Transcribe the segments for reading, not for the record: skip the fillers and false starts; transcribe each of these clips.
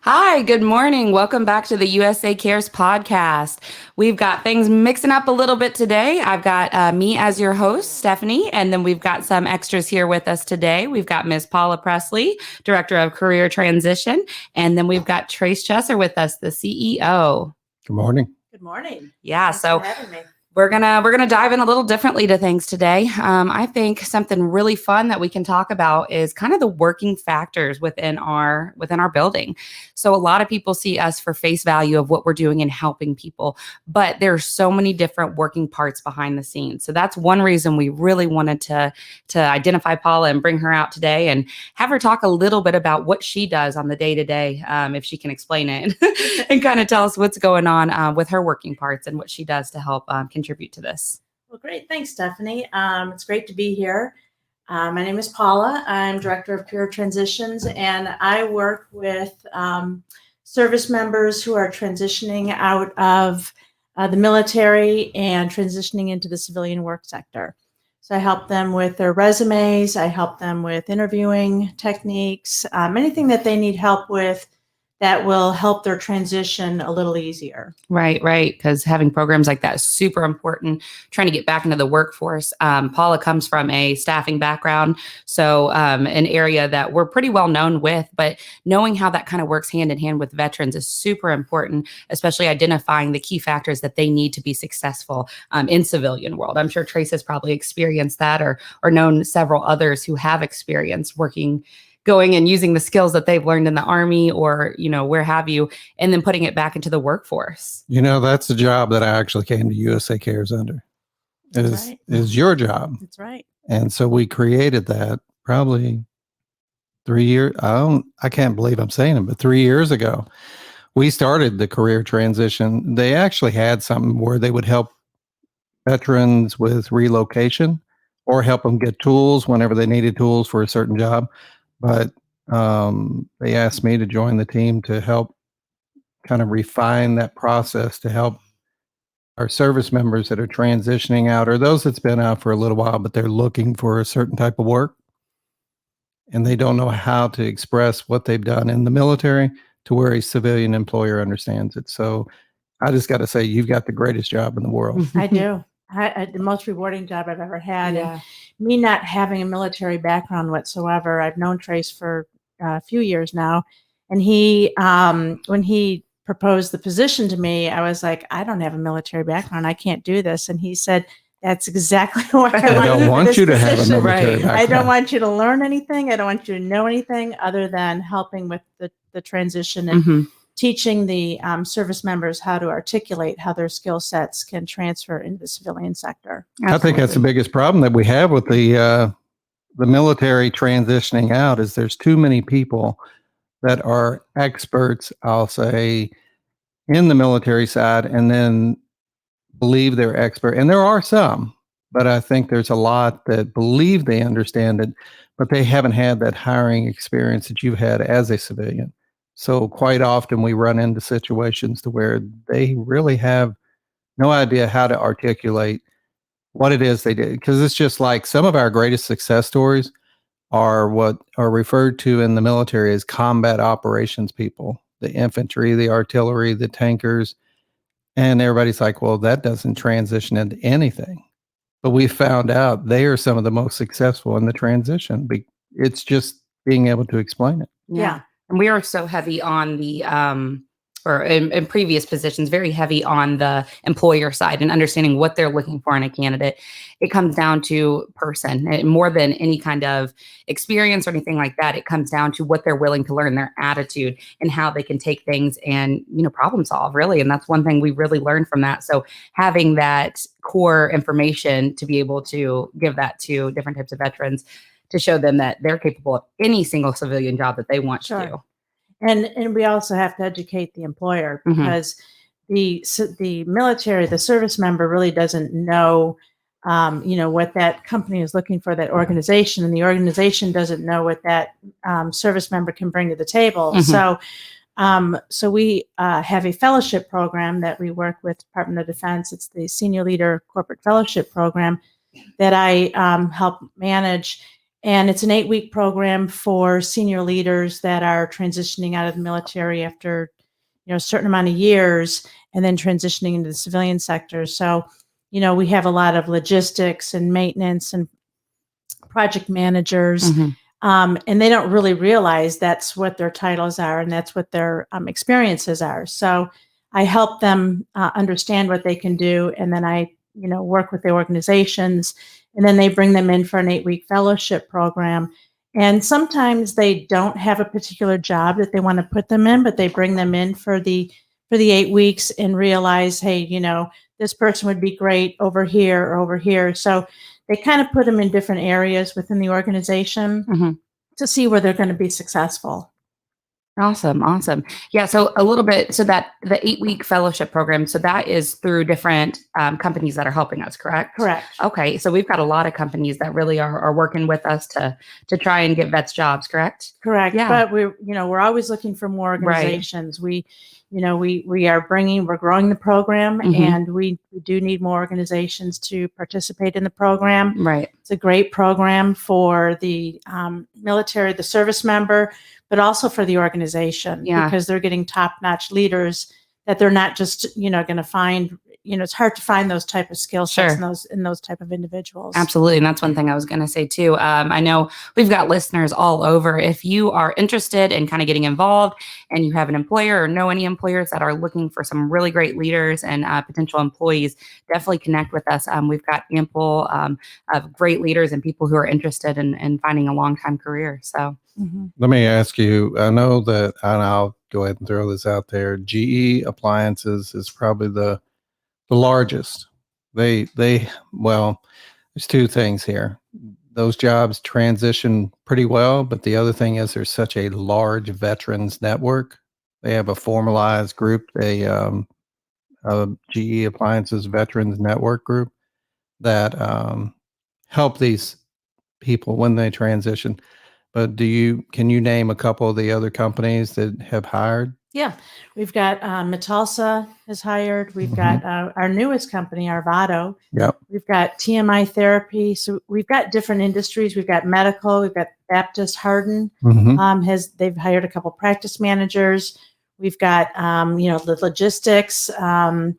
Hi, good morning. Welcome back to the USA Cares podcast. We've got things mixing up a little bit today. I've got me as your host, Stefanie, and then we've got some extras here with us today. We've got Ms. Paula Presley, Director of Career Transition, and then we've got Trace Chesser with us, the CEO. Good morning. Good morning. Yeah, Thanks so for having me. we're gonna dive in a little differently to things today. I think something really fun that we can talk about is kind of the working factors within our building. So a lot of people see us for face value of what we're doing and helping people, but there are so many different working parts behind the scenes. So that's one reason we really wanted to identify Paula and bring her out today and have her talk a little bit about what she does on the day to day, if she can explain it, and kind of tell us what's going on with her working parts and what she does to help contribute to this. Well, great. Thanks, Stefanie. It's great to be here. My name is Paula. I'm Director of Career Transitions, and I work with service members who are transitioning out of the military and transitioning into the civilian work sector. So I help them with their resumes. I help them with interviewing techniques, anything that they need help with that will help their transition a little easier. Right. Because having programs like that is super important. Trying to get back into the workforce. Paula comes from a staffing background, so an area that we're pretty well known with, but knowing how that kind of works hand in hand with veterans is super important, especially identifying the key factors that they need to be successful in civilian world. I'm sure Trace has probably experienced that or known several others who have experienced going and using the skills that they've learned in the Army or, where have you, and then putting it back into the workforce. That's the job that I actually came to USA Cares under. Is your job. That's right. And so we created that probably 3 years. I can't believe I'm saying it, but 3 years ago, we started the career transition. They actually had something where they would help veterans with relocation or help them get tools whenever they needed tools for a certain job. But they asked me to join the team to help kind of refine that process to help our service members that are transitioning out or those that's been out for a little while, but they're looking for a certain type of work and they don't know how to express what they've done in the military to where a civilian employer understands it. So I just got to say, you've got the greatest job in the world. I do. The most rewarding job I've ever had. Yeah. And me not having a military background whatsoever, I've known Trace for a few years now. And he, when he proposed the position to me, I was like, I don't have a military background. I can't do this. And he said, that's exactly what I don't want you to have a military background. I don't want you to learn anything. I don't want you to know anything other than helping with the transition and teaching the service members how to articulate how their skill sets can transfer into the civilian sector. Absolutely. I think that's the biggest problem that we have with the military transitioning out is there's too many people that are experts, I'll say, in the military side and then believe they're expert. And there are some, but I think there's a lot that believe they understand it, but they haven't had that hiring experience that you've had as a civilian. So quite often we run into situations to where they really have no idea how to articulate what it is they did. Because it's just like some of our greatest success stories are what are referred to in the military as combat operations people, the infantry, the artillery, the tankers. And everybody's like, well, that doesn't transition into anything. But we found out they are some of the most successful in the transition. It's just being able to explain it. Yeah. And we are so heavy on the, or in previous positions, very heavy on the employer side and understanding what they're looking for in a candidate. It comes down to person and more than any kind of experience or anything like that. It comes down to what they're willing to learn, their attitude and how they can take things and, problem solve really. And that's one thing we really learned from that. So having that core information to be able to give that to different types of veterans to show them that they're capable of any single civilian job that they want to do. And we also have to educate the employer because the military, the service member really doesn't know, what that company is looking for, that organization, and the organization doesn't know what that service member can bring to the table. So we have a fellowship program that we work with Department of Defense. It's the Senior Leader Corporate Fellowship Program. that I help manage. And it's an 8-week program for senior leaders that are transitioning out of the military after, a certain amount of years and then transitioning into the civilian sector. So, we have a lot of logistics and maintenance and project managers, and they don't really realize that's what their titles are and that's what their experiences are. So I help them understand what they can do, and then I, work with the organizations, and then they bring them in for an 8-week fellowship program. And sometimes they don't have a particular job that they want to put them in, but they bring them in for the 8 weeks and realize, hey, this person would be great over here or over here. So they kind of put them in different areas within the organization to see where they're going to be successful. Awesome. Awesome. Yeah. So a little bit, so that the 8-week fellowship program, so that is through different companies that are helping us, correct? Correct. Okay. So we've got a lot of companies that really are working with us to try and get vets jobs, correct? Correct. Yeah. But we're always looking for more organizations. Right. We're growing the program, and we do need more organizations to participate in the program. Right. It's a great program for the military, the service member, but also for the organization, because they're getting top-notch leaders that they're not just, going to find. It's hard to find those type of skill sets in those type of individuals. Absolutely. And that's one thing I was going to say too. I know we've got listeners all over. If you are interested in kind of getting involved and you have an employer or know any employers that are looking for some really great leaders and potential employees, definitely connect with us. We've got ample of great leaders and people who are interested in finding a long-time career. So let me ask you, I know that, and I'll go ahead and throw this out there, GE Appliances is probably the largest. Well, there's two things here. Those jobs transition pretty well, but the other thing is there's such a large veterans network. They have a formalized group, a GE Appliances Veterans Network group that help these people when they transition. But can you name a couple of the other companies that have hired? Yeah, we've got Metalsa has hired. We've got our newest company, Arvado. Yep. We've got TMI Therapy. So we've got different industries. We've got medical. We've got Baptist Hardin. They've hired a couple practice managers. We've got the logistics, and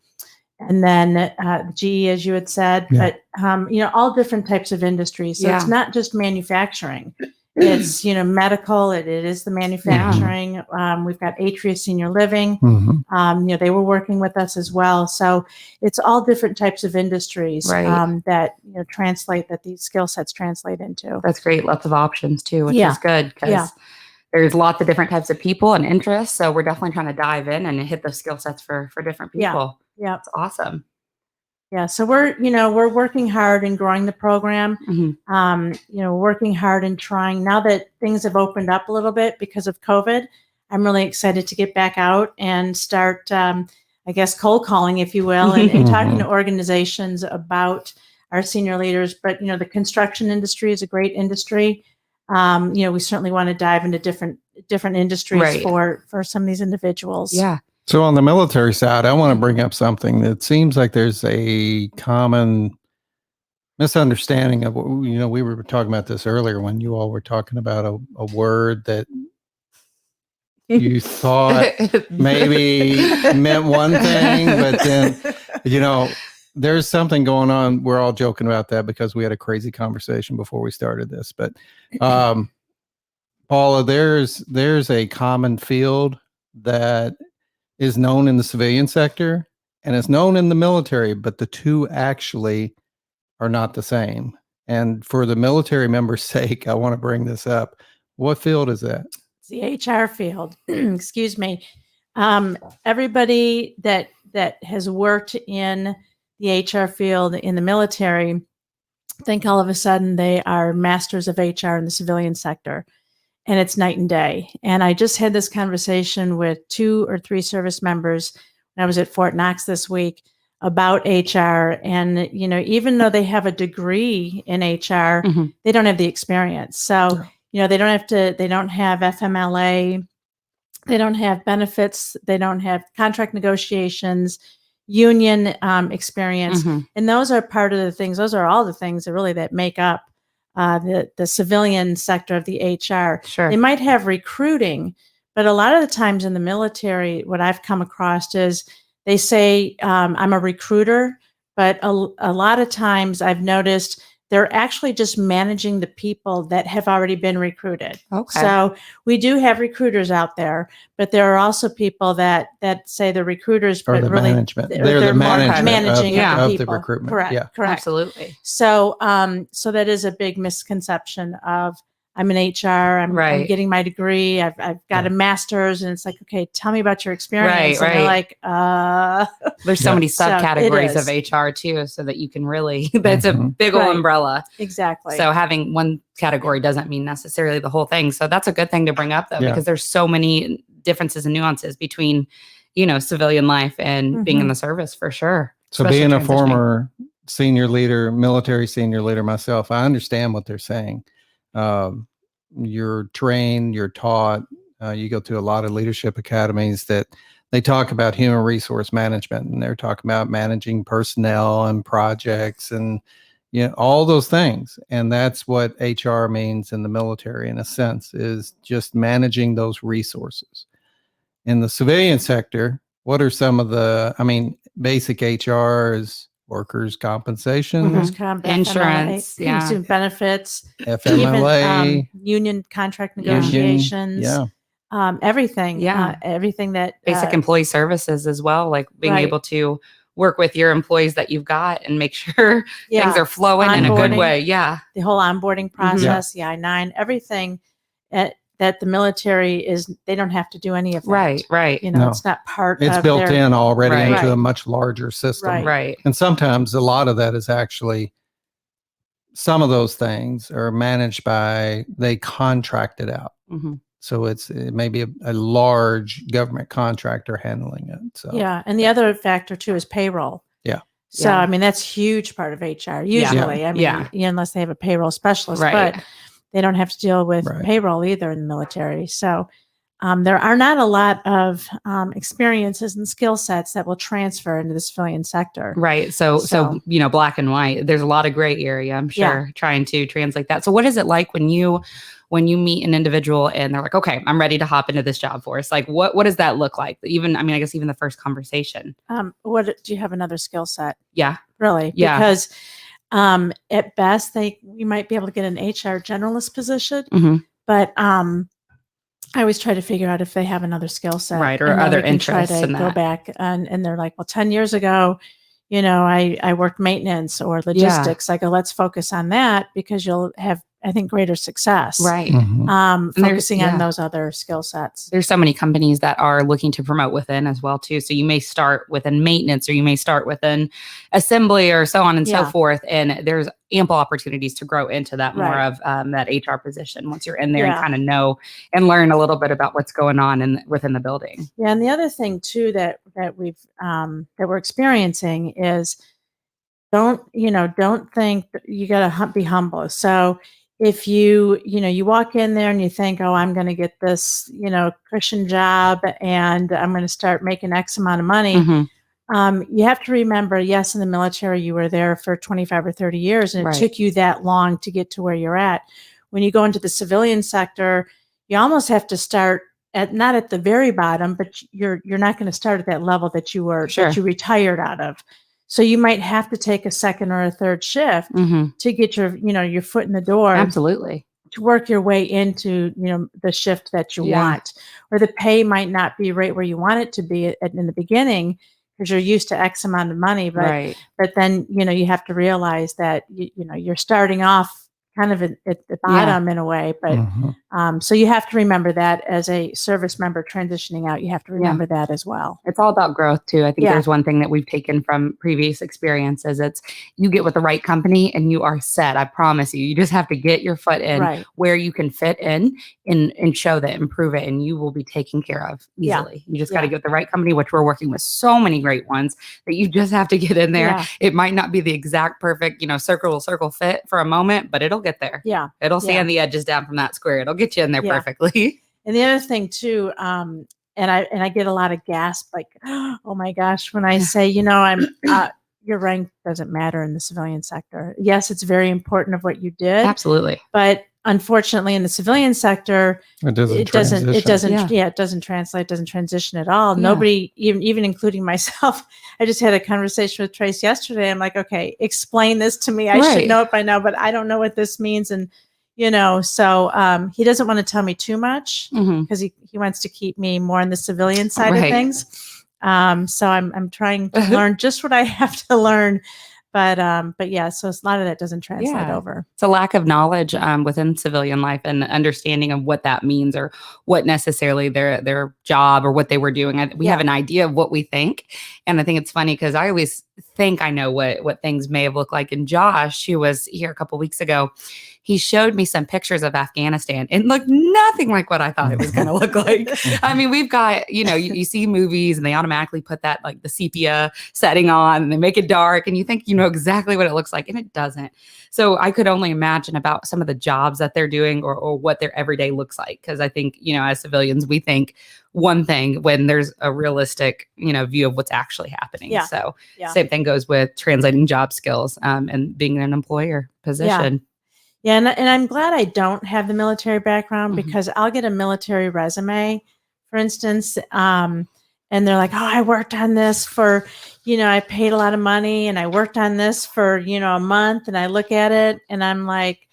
then GE, as you had said. Yeah. But all different types of industries. So it's not just manufacturing. It's, medical. It is the manufacturing. We've got Atria Senior Living. They were working with us as well. So it's all different types of industries that, that these skill sets translate into. That's great. Lots of options too, which is good because there's lots of different types of people and interests. So we're definitely trying to dive in and hit those skill sets for different people. Yeah. It's awesome. Yeah, so we're working hard in growing the program. Working hard and trying. Now that things have opened up a little bit because of COVID, I'm really excited to get back out and start, cold calling, if you will, and talking to organizations about our senior leaders. But the construction industry is a great industry. We certainly want to dive into different industries for some of these individuals. Yeah. So on the military side, I want to bring up something that seems like there's a common misunderstanding of, we were talking about this earlier when you all were talking about a word that you thought maybe meant one thing, but then, there's something going on. We're all joking about that because we had a crazy conversation before we started this. But Paula, there's a common field that is known in the civilian sector and it's known in the military, but the two actually are not the same. And for the military members' sake, I want to bring this up. What field is that? It's the HR field. Excuse me. Everybody that has worked in the HR field in the military, think all of a sudden they are masters of HR in the civilian sector. And it's night and day. And I just had this conversation with 2 or 3 service members when I was at Fort Knox this week about HR. And, even though they have a degree in HR, they don't have the experience. So, they don't have FMLA, they don't have benefits, they don't have contract negotiations, union experience. Mhm. And those are part of the things, those are all the things that really that make up the civilian sector of the HR. Sure. They might have recruiting, but a lot of the times in the military, what I've come across is they say, I'm a recruiter, but a lot of times I've noticed they're actually just managing the people that have already been recruited. Okay. So we do have recruiters out there, but there are also people that say they're recruiters, Or but the really management. they're the more management managing Yeah. of of the the people. recruitment. Correct. Yeah. Correct. Absolutely. So, so that is a big misconception of I'm an HR. I'm Right. getting my degree. I've got Yeah. a master's, and it's like, okay, tell me about your experience. Right, And they're right. like, There's so Yeah. many So it subcategories is. of HR too, so that you can really, that's a Mhm. big old Right. umbrella. exactly. So having one category doesn't mean necessarily the whole thing. So that's a good thing to bring up though, Yeah. because there's so many differences and nuances between, civilian life and being in the service for sure. So Especially being a transitioning. former senior leader, military senior leader myself, I understand what they're saying. You're trained, you're taught, you go to a lot of leadership academies that they talk about human resource management, and they're talking about managing personnel and projects and all those things. And that's what HR means in the military, in a sense, is just managing those resources. In the civilian sector, what are some of the, basic HR is workers' compensation, Workers' comp, Insurance, FMLA, yeah. student benefits, FMLA, even union contract Yeah. negotiations, yeah, everything. Yeah. Everything that Basic employee services as well, like being Right. able to work with your employees that you've got and make sure Yeah. things are flowing in a good Onboarding. way. Yeah. the whole onboarding process, the I-9, everything that the military they don't have to do any of that. Right. Right. No. It's not part it's of built their, in already Right. into a Right. much larger system. Right. Right. And sometimes a lot of that is actually, some of those things are managed by, they contract it out. hmm So it may be a large government contractor handling it. So Yeah. And the other factor too is payroll. Yeah. So, Yeah. I mean, that's a huge part of HR usually. I mean, Yeah. unless they have a payroll specialist, Right. but they don't have to deal with Right. payroll either in the military. So there are not a lot of experiences and skill sets that will transfer into the civilian sector. Right. So, black and white, there's a lot of gray area, I'm sure, trying to translate that. So what is it like when you meet an individual and they're like, okay, I'm ready to hop into this job force? Like, what does that look like? Even, I guess even the first conversation. What do you have another skill set? Yeah. Really? Yeah. Because at best, we might be able to get an HR generalist position, hmm but I always try to figure out if they have another skill set, Right, or and then other we can try interests to in go that. back and they're like, well, 10 years ago, I worked maintenance or logistics. I go, let's focus on that because you'll have, I think, greater success. Right. Mhm. Focusing on yeah. those other skill sets. There's so many companies that are looking to promote within as well too. So you may start within maintenance, or you may start within assembly, or so on and so Yeah. forth. And there's ample opportunities to grow into that more Right. of that HR position once you're in there Yeah. and kind of know and learn a little bit about what's going on within the building. Yeah, and the other thing too that we're experiencing is don't think that you got to be humble. So if you walk in there and you think, oh, I'm going to get this cushion job and I'm going to start making X amount of money, Mhm. you have to remember, yes, in the military you were there for 25 or 30 years and it Right. took you that long to get to where you're at. When you go into the civilian sector, you almost have to start not at the very bottom, but you're not going to start at that level that you were Sure. that you retired out of. So you might have to take a second or a third shift Mhm. to get your foot in the door, Absolutely. to work your way into the shift that you Yeah. want. Or the pay might not be right where you want it to be in the beginning because you're used to X amount of money, but Right. then you have to realize that you're starting off kind of at the bottom in a way, but Mhm. so you have to remember that as a service member transitioning out, you have to remember that as well. It's all about growth too. I think Yeah. there's one thing that we've taken from previous experiences. It's you get with the right company and you are set. I promise you. You just have to get your foot in Right. where you can fit in and show that and prove it, and you will be taken care of Yeah. easily. You just got to Yeah. get with the right company, which we're working with so many great ones that you just have to get in there. Yeah. It might not be the exact perfect, circle fit for a moment, but it'll get there. Yeah. It'll Yeah. sand the edges down from that square. It'll get you in there Yeah. perfectly. And the other thing too, I get a lot of gasp, like, oh my gosh, when I say, I'm your rank doesn't matter in the civilian sector. Yes, it's very important of what you did, Absolutely. but unfortunately in the civilian sector, It doesn't it doesn't Yeah. it doesn't translate, doesn't transition at all. Yeah. Nobody, even including myself. I just had a conversation with Trace yesterday. I'm like, okay, explain this to me. I should Right. know it by now, but I don't know what this means. And so he doesn't want to tell me too much Mhm. because he wants to keep me more on the civilian side of Right. things. So I'm trying to learn just what I have to learn. But yeah, so a lot of that doesn't translate Yeah. over. It's a lack of knowledge within civilian life and understanding of what that means or what necessarily their job or what they were doing. We have Yeah. an idea of what we think. And I think it's funny because I always think I know what things may have looked like. And Josh, who was here a couple weeks ago, he showed me some pictures of Afghanistan and looked nothing like what I thought it was going to look like. I mean, we've got, you see movies and they automatically put that like the sepia setting on and they make it dark and you think you know exactly what it looks like and it doesn't. So I could only imagine about some of the jobs that they're doing or what their everyday looks like. Because I think, as civilians, we think one thing when there's a realistic, view of what's actually happening. Yeah. So Yeah. same thing goes with translating job skills and being in an employer position. Yeah, and I'm glad I don't have the military background Mhm. because I'll get a military resume, for instance, and they're like, "Oh, I worked on this for, I paid a lot of money, and I worked on this for, a month." And I look at it, and I'm like,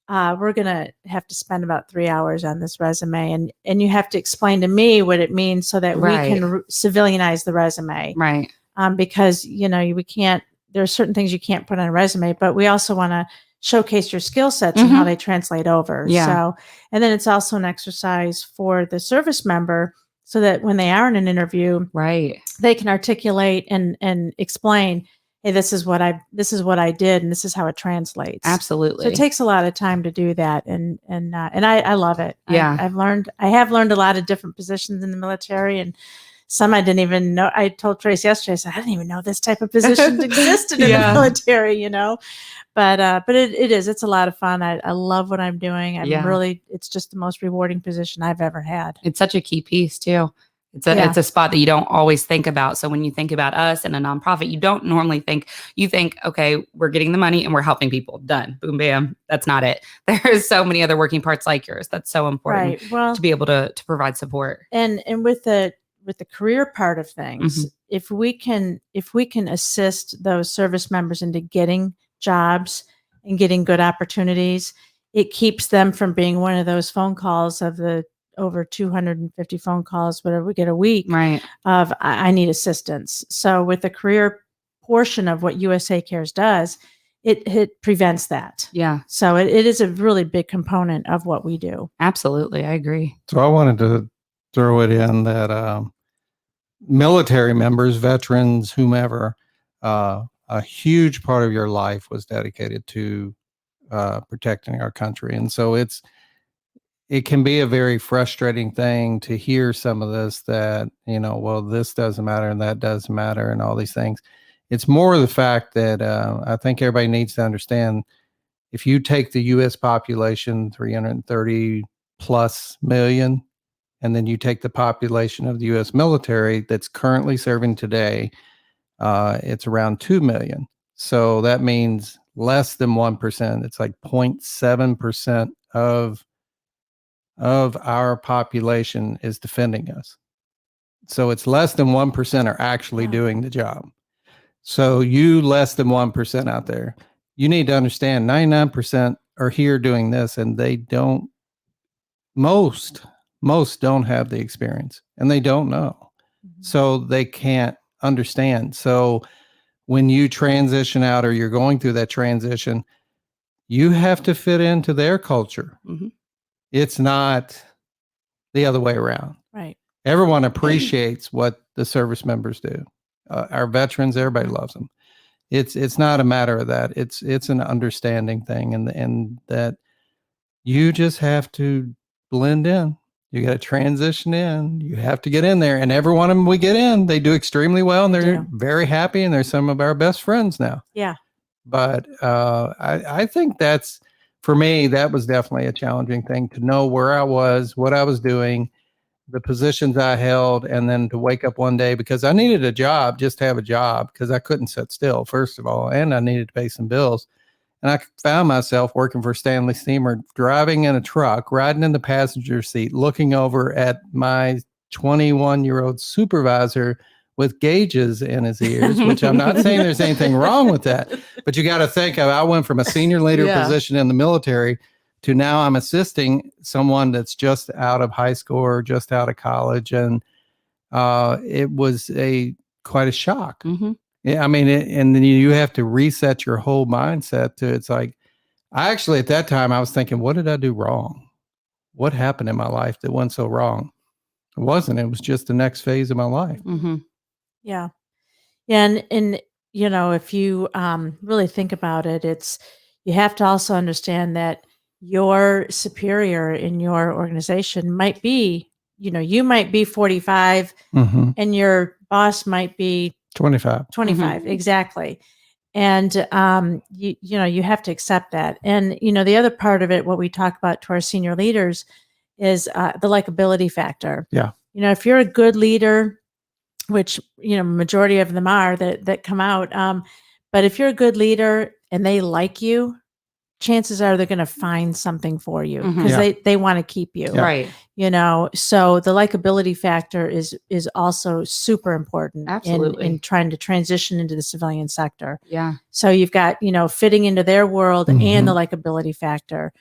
"We're gonna have to spend about 3 hours on this resume, and you have to explain to me what it means so that Right. we can civilianize the resume, Right. because we can't. There are certain things you can't put on a resume, but we also want to showcase your skill sets and how Mhm. they translate over. Yeah. So, and then it's also an exercise for the service member so that when they are in an interview, Right. they can articulate and explain, hey, this is what I did and this is how it translates. Absolutely. So it takes a lot of time to do that. And I love it. Yeah. I have learned a lot of different positions in the military, and some I didn't even know. I told Trace yesterday, I said, I didn't even know this type of position existed in Yeah. the military, But it's a lot of fun. I love what I'm doing. It's just the most rewarding position I've ever had. It's such a key piece too. It's a spot that you don't always think about. So when you think about us and a nonprofit, you don't normally think, okay, we're getting the money and we're helping people. Done. Boom, bam. That's not it. There's so many other working parts like yours. That's so important Right. Well, to be able to provide support. And with the career part of things, Mhm. if we can assist those service members into getting jobs and getting good opportunities, it keeps them from being one of those phone calls of the over 250 phone calls, whatever we get a week, Right. of I need assistance. So with the career portion of what USA Cares does, it prevents that. Yeah. So it is a really big component of what we do. Absolutely. I agree. So I wanted to throw it in that military members, veterans, whomever, a huge part of your life was dedicated to protecting our country. And so it can be a very frustrating thing to hear some of this that, well, this doesn't matter and that doesn't matter and all these things. It's more the fact that I think everybody needs to understand if you take the U.S. population, 330 plus million, and then you take the population of the U.S. military that's currently serving today, it's around 2 million. So that means less than 1%. It's like 0.7% of our population is defending us. So it's less than 1% are actually doing the job. So you less than 1% out there, you need to understand 99% are here doing this and they don't, most don't have the experience and they don't know. So they can't understand. So when you transition out or you're going through that transition, you have to fit into their culture. Mhm. It's not the other way around. Right. Everyone appreciates what the service members do. Our veterans, everybody loves them. It's not a matter of that. It's an understanding thing, and that you just have to blend in. You got to transition in. You have to get in there, and every one of them we get in, they do extremely well, and they're very happy, and they're some of our best friends now. Yeah. But I think that's, for me, that was definitely a challenging thing to know where I was, what I was doing, the positions I held, and then to wake up one day because I needed a job, just to have a job, because I couldn't sit still, first of all, and I needed to pay some bills. And I found myself working for Stanley Steamer, driving in a truck, riding in the passenger seat, looking over at my 21-year-old supervisor with gauges in his ears, which I'm not saying there's anything wrong with that, but you got to think of, I went from a senior leader position in the military to now I'm assisting someone that's just out of high school or just out of college. And it was quite a shock. Mm-hmm. Yeah, I mean, and then you have to reset your whole mindset to, it's like, I actually, at that time, I was thinking, what did I do wrong? What happened in my life that went so wrong? It wasn't, it was just the next phase of my life. Mm-hmm. Yeah. And you know, if you really think about it, you have to also understand that your superior in your organization might be, you know, you might be 45 and your boss might be 25. Exactly. And you know, you have to accept that. And you know, the other part of it, what we talk about to our senior leaders, is the likability factor. Yeah. You know, if you're a good leader, which, you know, majority of them are that come out, but if you're a good leader and they like you, chances are they're going to find something for you because they want to keep you. Yeah. Right. You know, so the likability factor is also super important. Absolutely. in trying to transition into the civilian sector. Yeah. So you've got, you know, fitting into their world and the likability factor.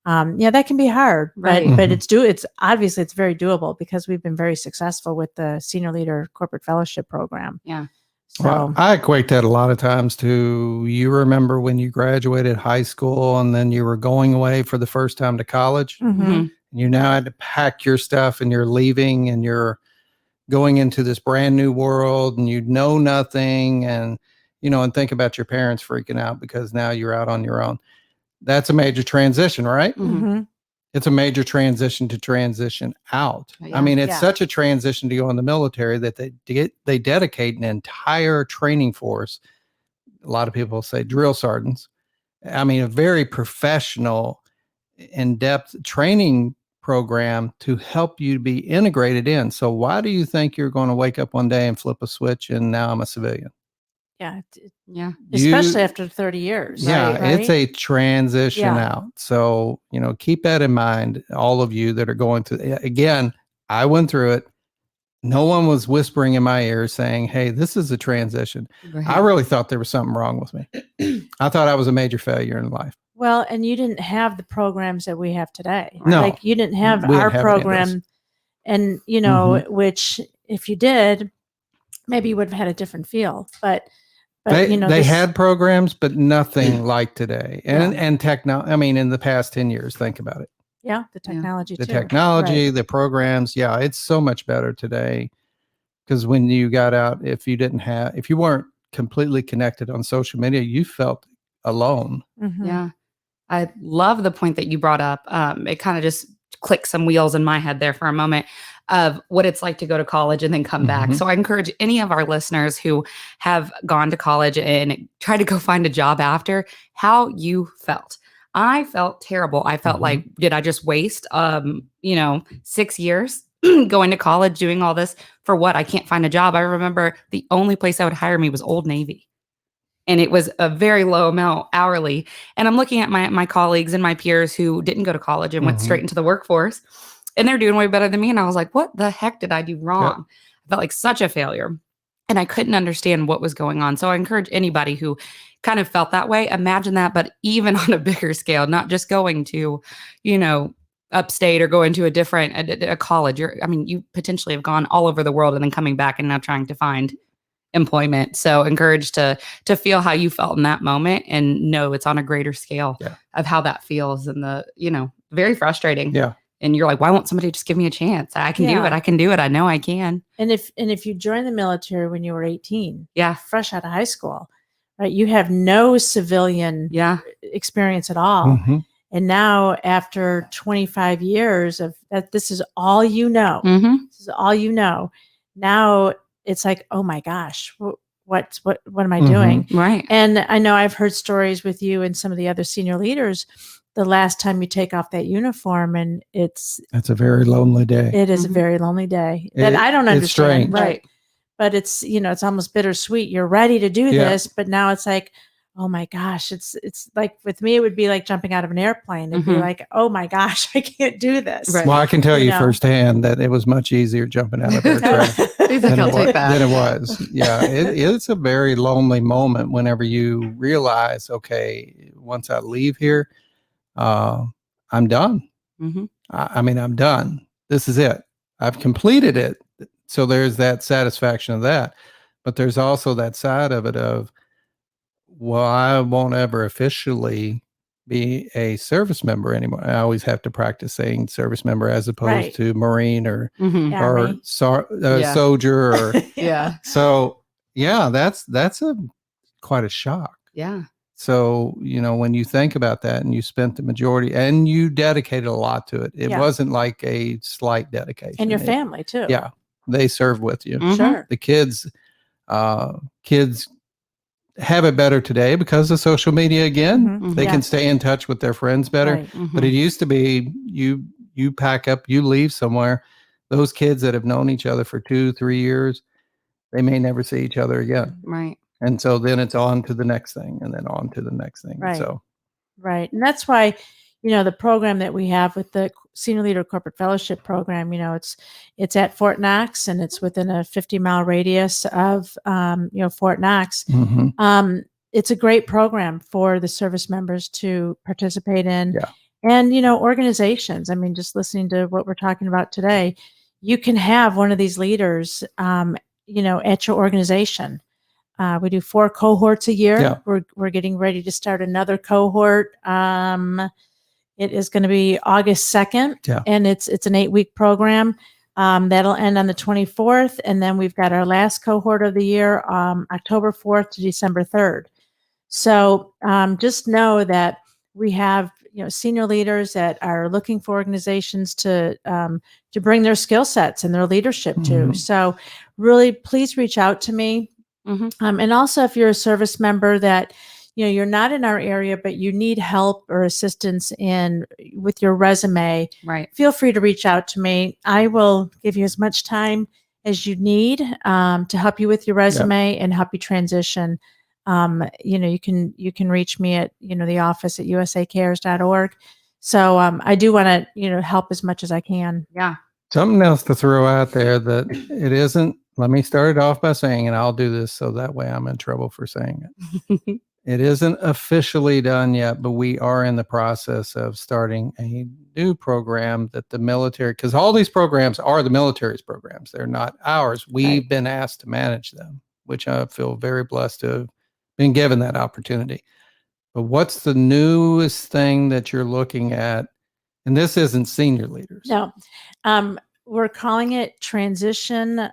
Yeah, that can be hard, but Right. but it's obviously it's very doable because we've been very successful with the Senior Leader Corporate Fellowship Program. Yeah. So Well, I equate that a lot of times to, you remember when you graduated high school and then you were going away for the first time to college. Mm-hmm. You now had to pack your stuff and you're leaving and you're going into this brand new world and you know nothing. And, you know, and think about your parents freaking out because now you're out on your own. That's a major transition, right? Mm-hmm. It's a major transition to transition out. Yeah. I mean, it's Yeah. such a transition to go in the military that they dedicate an entire training force. A lot of people say drill sergeants. I mean, a very professional, in-depth training program to help you be integrated in. So why do you think you're going to wake up one day and flip a switch and now I'm a civilian? yeah, Yeah. especially after 30 years. Yeah, right? it's a transition Yeah. out. So, you know, keep that in mind, all of you that are going through. Again, I went through it. No one was whispering in my ear saying, hey, this is a transition. Right. I really thought there was something wrong with me. I thought I was a major failure in life. Well, and you didn't have the programs that we have today. No. Like you didn't have We didn't our have any of those. program, and you know, which if you did, maybe you would have had a different feel. But They, you know, they had programs, but nothing like today. And Yeah. and technology. I mean, in the past 10 years, think about it. yeah, the technology The too. technology, Right. the programs. Yeah, it's so much better today. Because when you got out, if you weren't completely connected on social media, you felt alone. Mhm. Yeah. I love the point that you brought up. It kind of just clicked some wheels in my head there for a moment of what it's like to go to college and then come back. Mhm. So I encourage any of our listeners who have gone to college and tried to go find a job after, how you felt. I felt terrible. I felt like, did I just waste, 6 years going to college, doing all this for what? I can't find a job. I remember the only place that would hire me was Old Navy. And it was a very low amount hourly. And I'm looking at my colleagues and my peers who didn't go to college and went straight into the workforce. And they're doing way better than me. And I was like, what the heck did I do wrong? I felt like such a failure. And I couldn't understand what was going on. So I encourage anybody who kind of felt that way, imagine that, but even on a bigger scale, not just going to, upstate or going to a college. You potentially have gone all over the world and then coming back and now trying to find employment. So encouraged to feel how you felt in that moment and know it's on a greater scale of how that feels, and very frustrating. Yeah. And you're like, why won't somebody just give me a chance? I can do it. I can do it. I know I can. And if you joined the military when you were 18, Yeah. fresh out of high school, right? You have no civilian experience at all. Mhm. And now after 25 years of that, this is all you know. Mm-hmm. This is all you know. Now it's like, oh my gosh, what am I doing? Right. And I know I've heard stories with you and some of the other senior leaders the last time you take off that uniform, and That's a very lonely day. it is a very lonely day that I don't It's understand. strange. Right. But it's, it's almost bittersweet. You're ready to do Yeah. this, but now it's like, oh my gosh, it's like, with me, it would be like jumping out of an airplane. It'd be like, oh my gosh, I can't do this. Right. Well, I can tell You you know. firsthand that it was much easier jumping out of air traffic He's like, I'll take that. than it was. Yeah, it's a very lonely moment whenever you realize, okay, once I leave here, I'm done. Mm-hmm. I mean, I'm done. This is it. I've completed it. So there's that satisfaction of that. But there's also that side of it of, well, I won't ever officially be a service member anymore. I always have to practice saying service member as opposed Right. to Marine or Mm-hmm. Army. Yeah. soldier. Or Yeah. so, yeah, that's quite a shock. Yeah. So, when you think about that and you spent the majority and you dedicated a lot to it, it Yeah. wasn't like a slight dedication. And your family too. Yeah. They served with you. Mhm. Sure. The kids have it better today because of social media again. Mhm. They Yeah. can stay in touch with their friends better. Right. Mhm. But it used to be you pack up, you leave somewhere. Those kids that have known each other for 2-3 years, they may never see each other again. Right. And so then it's on to the next thing and then on to the next thing. Right. So Right. And that's why, the program that we have with the Senior Leader Corporate Fellowship Program, it's at Fort Knox, and it's within a 50-mile radius of, Fort Knox. mhm. It's a great program for the service members to participate in. Yeah. And, organizations. I mean, just listening to what we're talking about today, you can have one of these leaders, at your organization. We do 4 cohorts a year. Yeah. We're getting ready to start another cohort. It is going to be August 2nd, Yeah. and it's an 8-week program. That'll end on the 24th, and then we've got our last cohort of the year, October 4th to December 3rd. So just know that we have senior leaders that are looking for organizations to bring their skill sets and their leadership to. Mhm. So really, please reach out to me. Mm-hmm. And also, if you're a service member that you're not in our area, but you need help or assistance with your resume, Right. feel free to reach out to me. I will give you as much time as you need to help you with your resume and help you transition. You can reach me at the office at usacares.org. So I do want to help as much as I can. Yeah. Something else to throw out there that it isn't, let me start it off by saying, and I'll do this so that way I'm in trouble for saying it. It isn't officially done yet, but we are in the process of starting a new program that the military, because all these programs are the military's programs. They're not ours. We've been asked to manage them, which I feel very blessed to have been given that opportunity. But what's the newest thing that you're looking at? And this isn't senior leaders. No, we're calling it Transition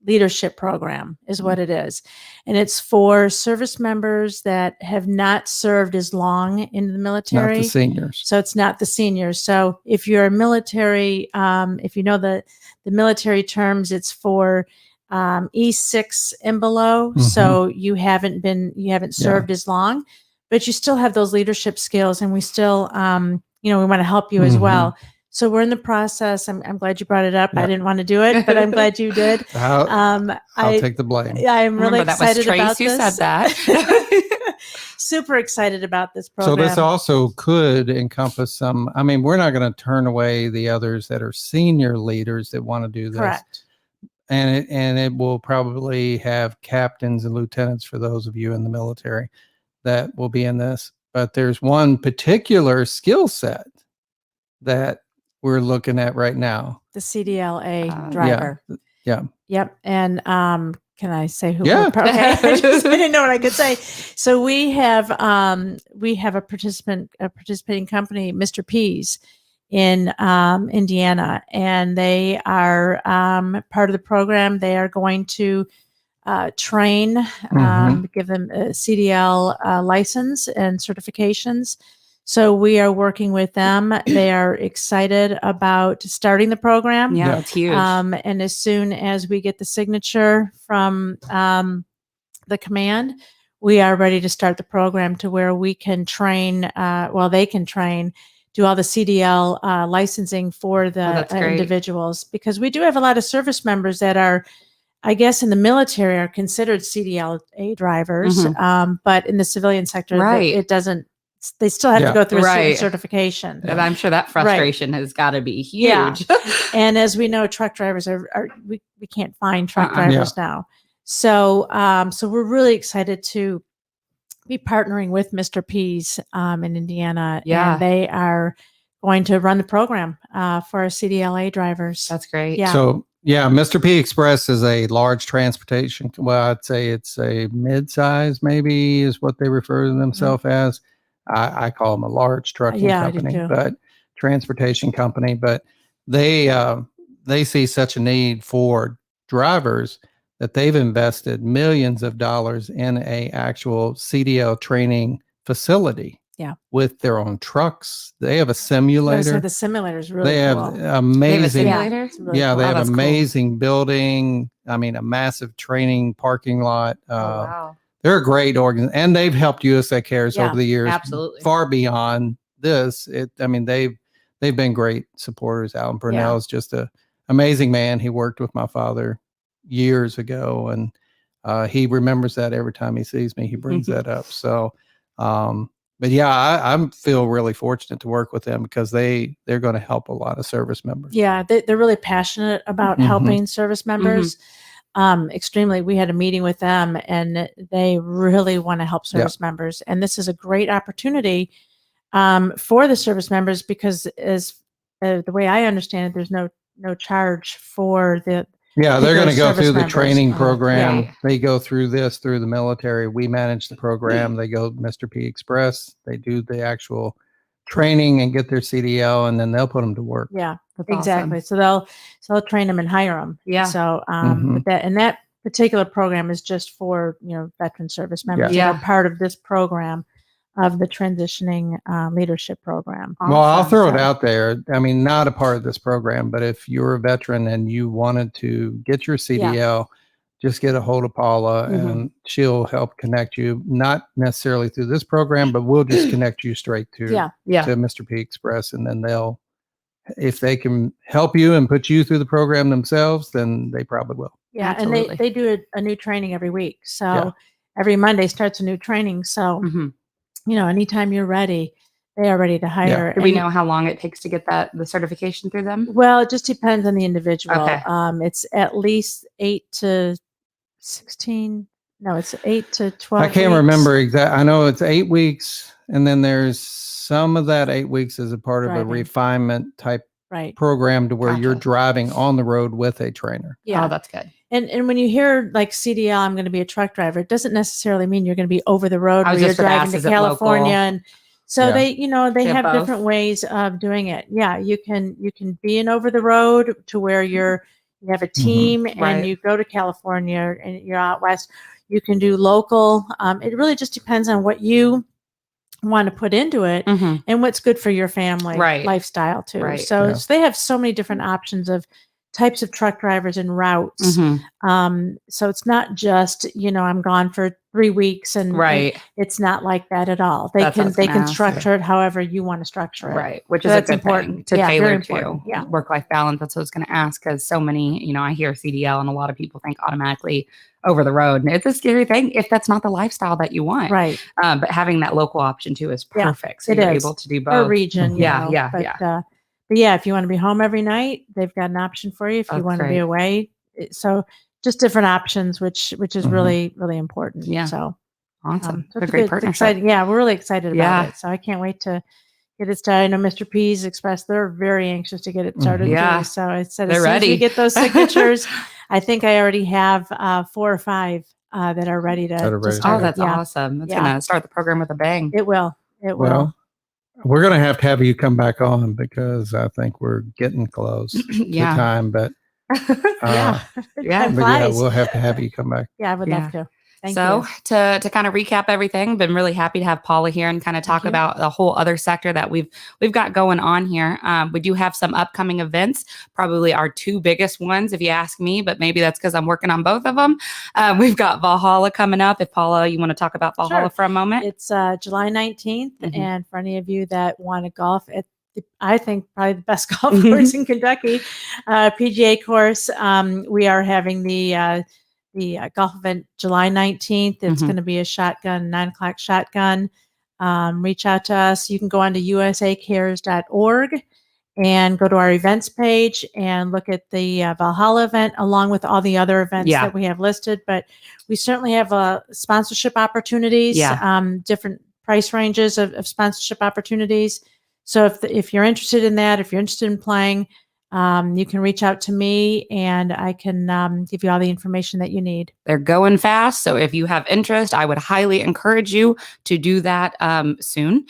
Leadership Program is what it is. And it's for service members that have not served as long in the military. Not the seniors. So it's not the seniors. So if you're a military, if you know the military terms, it's for E6 and below. Mhm. So you haven't served as long, but you still have those leadership skills, and we still, we want to help you as well. So we're in the process. I'm glad you brought it up. I didn't want to do it, but I'm glad you did. I'll take the blame. Yeah, I'm really excited about Trace this. who said that. Super excited about this program. So this also could encompass some, I mean, we're not going to turn away the others that are senior leaders that want to do this. Correct. And it will probably have captains and lieutenants for those of you in the military that will be in this. But there's one particular skill set that we're looking at right now. The CDLA driver. Yeah. Yep. And can I say who? Yeah. Okay. I didn't know what I could say. So we have a participating company, Mr. P's, in Indiana, and they are part of the program. They are going to train, give them a CDL license and certifications. So we are working with them. They are excited about starting the program. Yeah, it's huge. And as soon as we get the signature from the command, we are ready to start the program to where we can train, they can train, do all the CDL licensing for the that's great. individuals, because we do have a lot of service members that are, I guess, in the military are considered CDLA drivers, but in the civilian sector, Right. it doesn't. They still have to go through a Right. certification. And I'm sure that frustration has got to be huge. Yeah. And as we know, truck drivers we can't find truck drivers now. So so we're really excited to be partnering with Mr. P's in Indiana. Yeah. And they are going to run the program for our CDLA drivers. That's great. Yeah. So, yeah, Mr. P Express is a large transportation. Well, I'd say it's a mid-size, maybe, is what they refer to themselves as. I call them a large trucking company, but transportation company. But they see such a need for drivers that they've invested millions of dollars in a actual CDL training facility. Yeah. With their own trucks. They have a simulator. The simulator is really They have cool. amazing. They have a simulator? Really Yeah, cool. they have That's amazing building. I mean, a massive training parking lot. Wow. They're a great organization, and they've helped USA Cares over the years. Absolutely. Far beyond this. They've been great supporters. Alan Burnell is just a amazing man. He worked with my father years ago, and he remembers that every time he sees me. He brings that up. So, but yeah, I feel really fortunate to work with them because they're going to help a lot of service members. Yeah, they're really passionate about helping service members. Extremely. We had a meeting with them, and they really want to help service members. And this is a great opportunity for the service members because, as the way I understand it, there's no charge for the. Yeah, they're going to go through the training program. Yeah. They go through the military. We manage the program. They go Mr. P Express. They do the actual training and get their CDL, and then they'll put them to work. Yeah, That's exactly. awesome. So they'll train them and hire them. Yeah. So but that particular program is just for veteran service members that are part of this program of the transitioning leadership program. Well, I'll throw it out there. I mean, not a part of this program, but if you're a veteran and you wanted to get your CDL, just get a hold of Paula and she'll help connect you, not necessarily through this program, but we'll just connect you straight to Mr. P Express. And then if they can help you and put you through the program themselves, then they probably will. Yeah. Absolutely. And they do a new training every week. So every Monday starts a new training. So, anytime you're ready, they are ready to hire. Do we know how long it takes to get the certification through them? Well, it just depends on the individual. Okay. It's at least 8 to 16. No, it's 8 to 12. I can't remember exactly. I know it's 8 weeks. And then there's some of that 8 weeks as a part of a refinement type program to where you're driving on the road with a trainer. Yeah. Oh, that's good. And when you hear like CDL, I'm going to be a truck driver, it doesn't necessarily mean you're going to be over the road where you're driving to California. And so they have different ways of doing it. Yeah, you can be in over the road to where you have a team and you go to California and you're out west. You can do local. It really just depends on what you want to put into it and what's good for your family lifestyle too. So they have so many different options of types of truck drivers and routes. So it's not just, I'm gone for 3 weeks and it's not like that at all. They can structure it however you want to structure it. Right. Which is a good thing to tailor to work-life balance. That's what I was going to ask, because so many, I hear CDL and a lot of people think automatically over the road. And it's a scary thing if that's not the lifestyle that you want. Right. But having that local option too is perfect. So you're able to do both. Or region. But yeah, if you want to be home every night, they've got an option for you. If you want to be away, so just different options, which is really, really important. Yeah. So awesome. So it's a great partnership. Exciting. Yeah, we're really excited about it. So I can't wait to get it started. I know Mr. P's Express, they're very anxious to get it started. Yeah. Too. So I said, they're as soon ready. as we get those signatures, I think I already have 4 or 5 that are ready to start. Oh, that's awesome. It's going to start the program with a bang. It will. It will. Well, we're going to have you come back on because I think we're getting close to time, but but we'll have you come back. Yeah, I would love to. Thank So you. to kind of recap everything, been really happy to have Paula here and kind of talk you. about the whole other sector that we've got going on here. We do have some upcoming events, probably our two biggest ones, if you ask me, but maybe that's because I'm working on both of them. We've got Valhalla coming up. If Paula, you want to talk about Valhalla Sure. for a moment? It's July 19th, Mhm. and for any of you that want to golf at I think probably the best golf course in Kentucky, PGA course. We are having the golf event July 19th. It's Mhm. going to be a shotgun, 9 o'clock shotgun. Reach out to us. You can go on to usacares.org and go to our events page and look at the Valhalla event along with all the other events Yeah. that we have listed. But we certainly have sponsorship opportunities, Yeah. different price ranges of sponsorship opportunities. So if you're interested in that, if you're interested in playing, you can reach out to me and I can give you all the information that you need. They're going fast. So if you have interest, I would highly encourage you to do that soon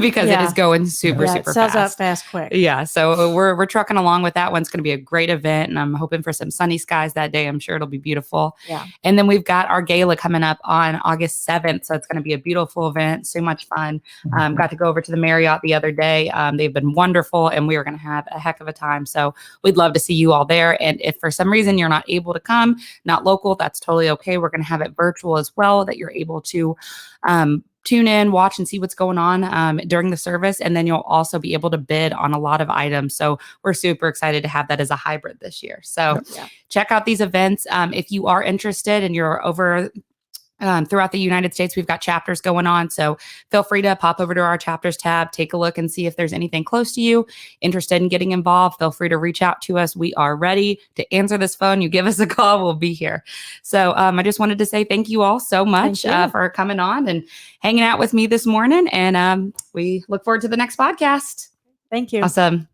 because it is Yeah. going super, Yeah, super it sells out fast. fast quick. Yeah, so we're trucking along with that one. It's going to be a great event, and I'm hoping for some sunny skies that day. I'm sure it'll be beautiful. Yeah. And then we've got our gala coming up on August 7th, so it's going to be a beautiful event. So much fun. Got to go over to the Marriott the other day. They've been wonderful, and we are going to have a heck of a time. So we'd love to see you all there. And if for some reason you're not able to come, not local, that's totally okay. We're going to have it virtual as well, that you're able to tune in, watch, and see what's going on during the service. And then you'll also be able to bid on a lot of items. So we're super excited to have that as a hybrid this year. So check out these events. If you are interested and you're over throughout the United States, we've got chapters going on. So feel free to pop over to our chapters tab, take a look and see if there's anything close to you. Interested in getting involved, feel free to reach out to us. We are ready to answer this phone. You give us a call, we'll be here. So I just wanted to say thank you all so much for coming on and hanging out with me this morning. And we look forward to the next podcast. Thank you. Awesome.